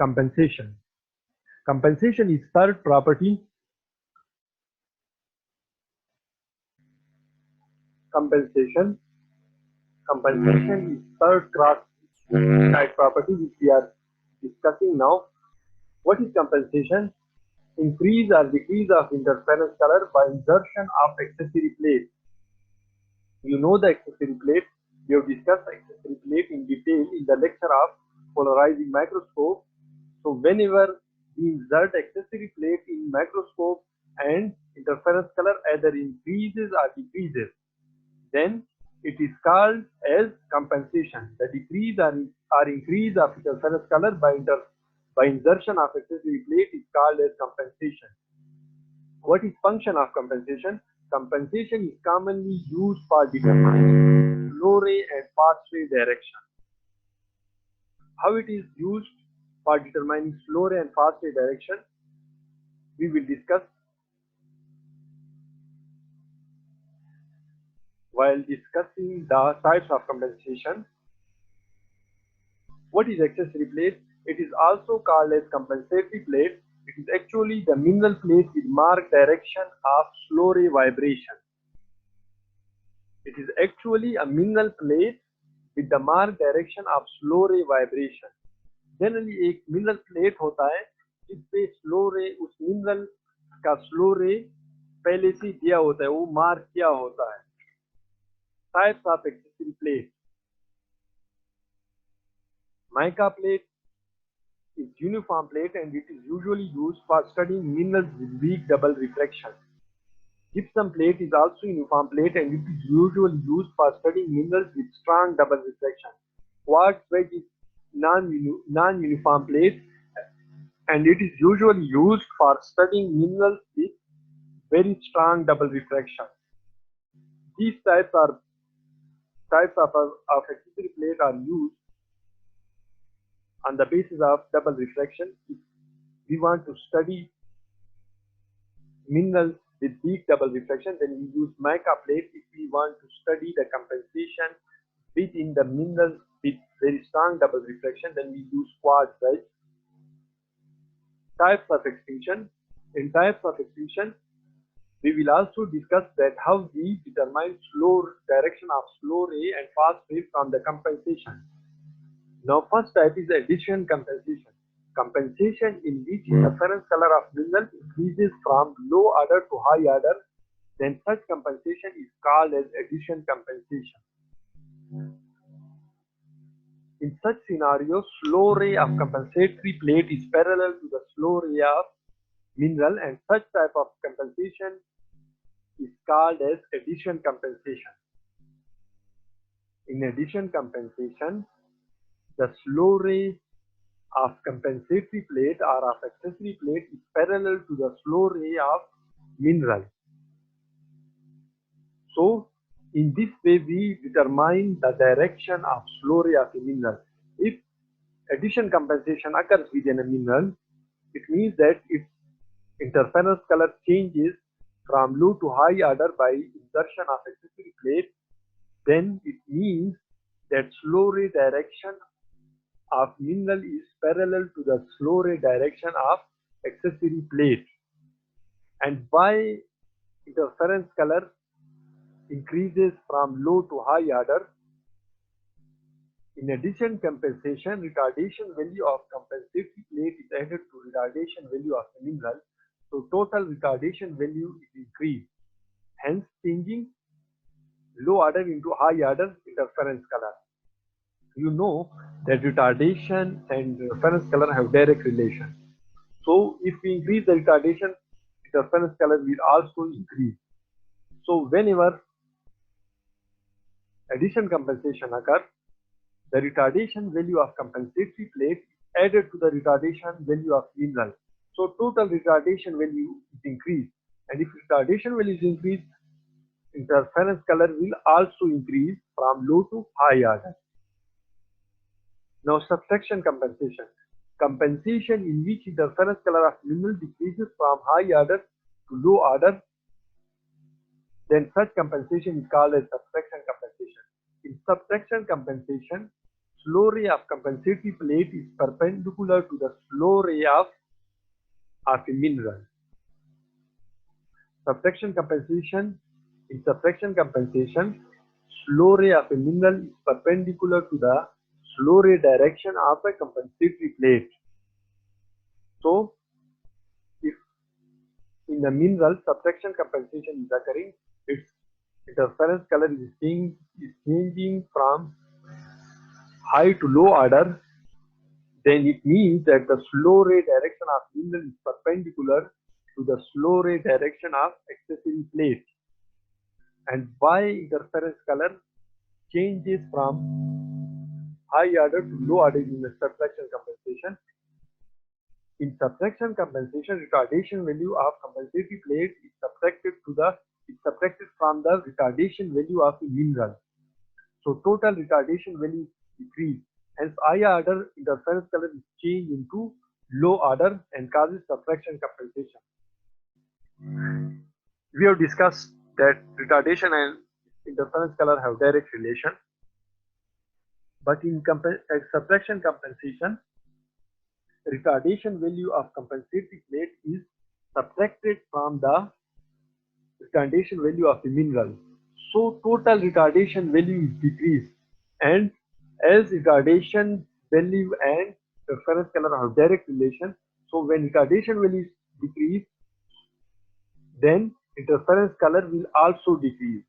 Compensation. Compensation is third property. Compensation is third cross-type property which we are discussing now. What is compensation? Increase or decrease of interference color by insertion of accessory plate. You know the accessory plate. We have discussed accessory plate in detail in the lecture of polarizing microscope. So whenever we insert accessory plate in microscope and interference color either increases or decreases, then it is called as compensation. The decrease or increase of interference color by insertion of accessory plate is called as compensation. What is function of compensation? Compensation is commonly used for determining slow ray and fast ray direction. How it is used for determining slow ray and fast ray direction, we will discuss while discussing the types of compensation. What is accessory plate? It is also called as compensatory plate. It is actually the mineral plate with marked direction of slow ray vibration. It is actually a mineral plate with the marked direction of slow ray vibration. Generally एक mineral plate होता है जिसपे slow रे, उस mineral का slow रे पहले से दिया होता है, वो मार्क किया होता है. Types of accessory plate. Mica plate is uniform plate and it is usually used for studying minerals with weak double refraction. Gypsum plate is also uniform plate and it is usually used for studying minerals with strong double refraction. Quartz wedge is non-uniform plate and it is usually used for studying minerals with very strong double refraction. These types of accessory plate are used on the basis of double refraction. If we want to study minerals with weak double refraction, then we use mica plate. If we want to study the compensation within the minerals with very strong double refraction, then we use quartz wedge. Types of extinction. In types of extinction, we will also discuss that how we determine direction of slow ray and fast ray from the compensation. Now first type is addition compensation. Compensation in which interference color of mineral increases from low order to high order, then such compensation is called as addition compensation. In such scenario, slow ray of compensatory plate is parallel to the slow ray of mineral and such type of compensation is called as addition compensation. In addition compensation, the slow ray of compensatory plate or of accessory plate is parallel to the slow ray of mineral. So, in this way we determine the direction of slow ray of a mineral. If addition compensation occurs within a mineral, it means that its interference color changes from low to high order by insertion of accessory plate. Then it means that slow ray direction of mineral is parallel to the slow ray direction of accessory plate, and why interference color increases from low to high order. In addition compensation, retardation value of compensatory plate is added to retardation value of the mineral, so total retardation value is increased, hence changing low order into high order interference color. You know that retardation and interference color have direct relation. So if we increase the retardation, interference color will also increase. So whenever addition compensation occurs, the retardation value of compensatory plate is added to the retardation value of mineral. So total retardation value is increased, and if retardation value is increased, interference color will also increase from low to high order. Now subtraction compensation. Compensation in which interference color of mineral decreases from high order to low order, then such compensation is called as subtraction compensation. In subtraction compensation, slow ray of compensatory plate is perpendicular to the slow ray of a mineral. Subtraction compensation. In subtraction compensation, slow ray of a mineral is perpendicular to the slow ray direction of a compensatory plate. So, if in the mineral subtraction compensation is occurring, its interference color is changing from high to low order, then it means that the slow ray direction of mineral is perpendicular to the slow ray direction of accessory plate. And why interference color changes from high order to low order in the subtraction compensation? In subtraction compensation, retardation value of compensatory plate is subtracted from the retardation value of the mineral. So total retardation value is decreased. Hence, high order interference color is changed into low order and causes subtraction compensation. We have discussed that retardation and interference color have direct relation, but in subtraction compensation, retardation value of compensatory plate is subtracted from the retardation value of the mineral. So total retardation value is decreased, and as retardation value and interference color have direct relation, so when retardation value is decreased, then interference color will also decrease.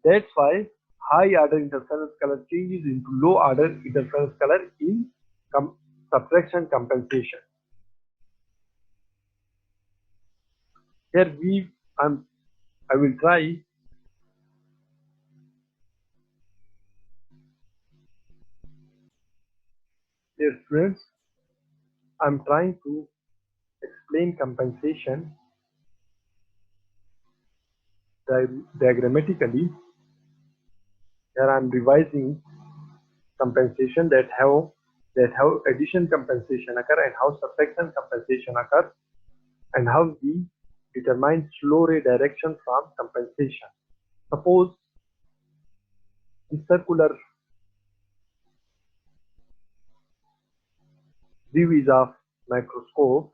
That's why high order interference color changes into low order interference color in subtraction compensation. Here I will try Dear students, I'm trying to explain compensation diagrammatically. Here I'm revising compensation that how addition compensation occur and how subtraction compensation occur, and how we determine slow ray direction from compensation. Suppose the circular view is of microscope.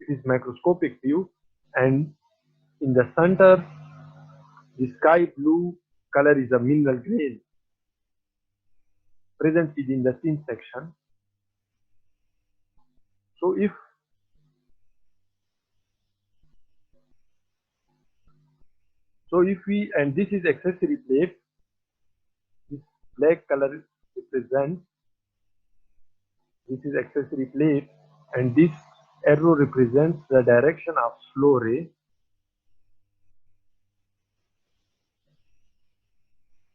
It is microscopic view, and in the center the sky blue color is a mineral grain present within the thin section. So if we, and this is accessory plate, this black color represents, this is accessory plate, and this arrow represents the direction of slow ray.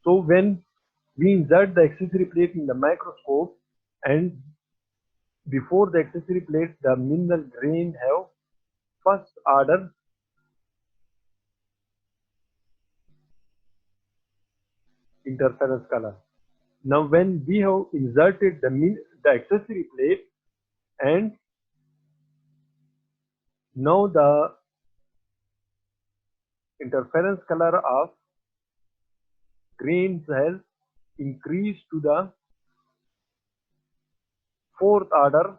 So when we insert the accessory plate in the microscope, and before the accessory plate the mineral grain have first order interference color. Now when we have inserted the accessory plate, and now the interference color of grains has increased to the fourth order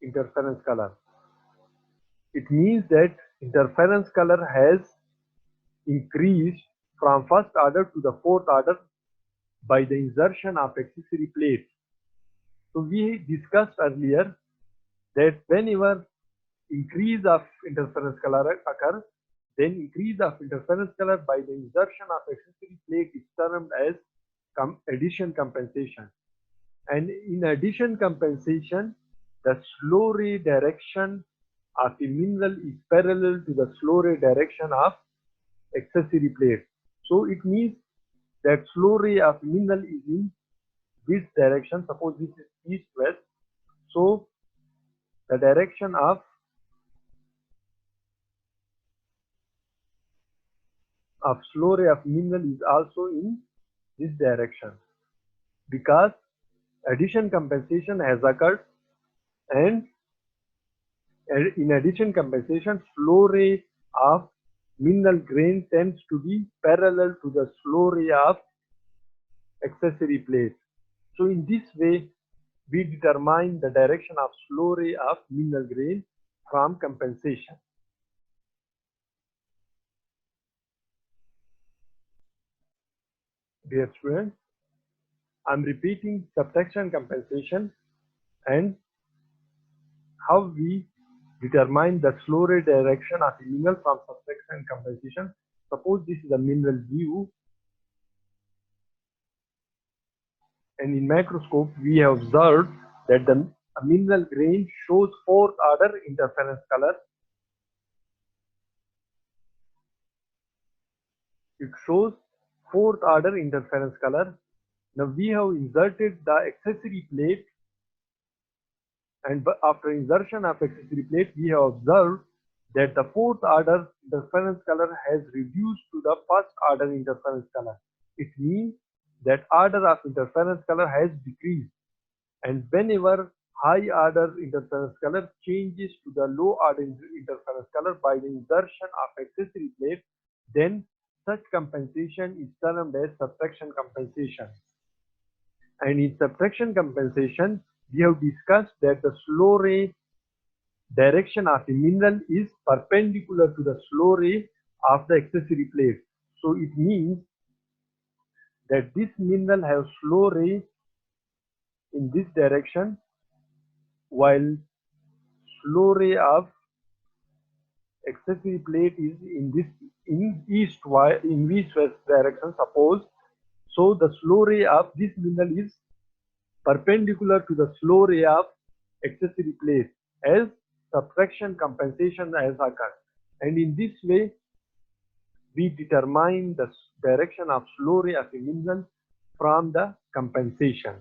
interference color. It means that interference color has increased from first order to the fourth order by the insertion of accessory plate. So we discussed earlier that whenever increase of interference color occurs, then increase of interference color by the insertion of accessory plate is termed as addition compensation. And in addition compensation, the slow ray direction of a mineral is parallel to the slow ray direction of accessory plate. So it means that slow ray of mineral is in this direction. Suppose this is east-west. So the direction of slow ray of mineral is also in this direction, because addition compensation has occurred, and in addition compensation, slow ray of mineral grain tends to be parallel to the slow ray of accessory plate. So in this way, we determine the direction of flow ray of mineral grain from compensation. Dear students, I am repeating subtraction compensation and how we determine the flow rate direction of a mineral from subtraction compensation. Suppose this is a mineral view, and in microscope we have observed that the mineral grain shows fourth order interference color. It shows fourth order interference color. Now we have inserted the accessory plate, and after insertion of accessory plate we have observed that the fourth order interference color has reduced to the first order interference color. It means that order of interference color has decreased, and whenever high order interference color changes to the low order interference color by the insertion of accessory plate, then such compensation is termed as subtraction compensation. And in subtraction compensation, we have discussed that the flow ray direction of a mineral is perpendicular to the flow ray of the accessory plate. So it means that this mineral has flow ray in this direction, while flow ray of accessory plate is in east west direction. Suppose so, the flow ray of this mineral is perpendicular to the flow ray of accessory plate, as subtraction compensation has occurred. And in this way, we determine the direction of flow ray of a mineral from the compensation.